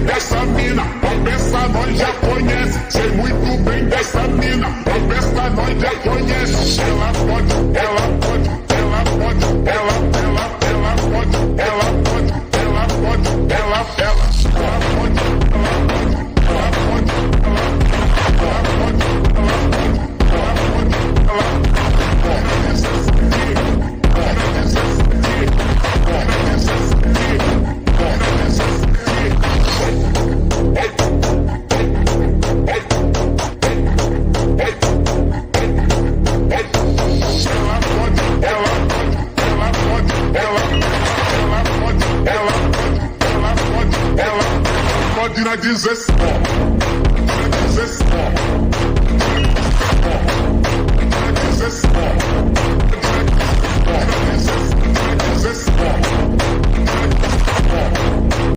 dessa mina, a peça nós já conhece. Sei muito bem dessa mina, a peça nós já conhece. Ela pode, ela pode, ela pode, ela pode, ela pode, ela pode, ela pode, ela pode, ela pode, na 16, na 16, na 16.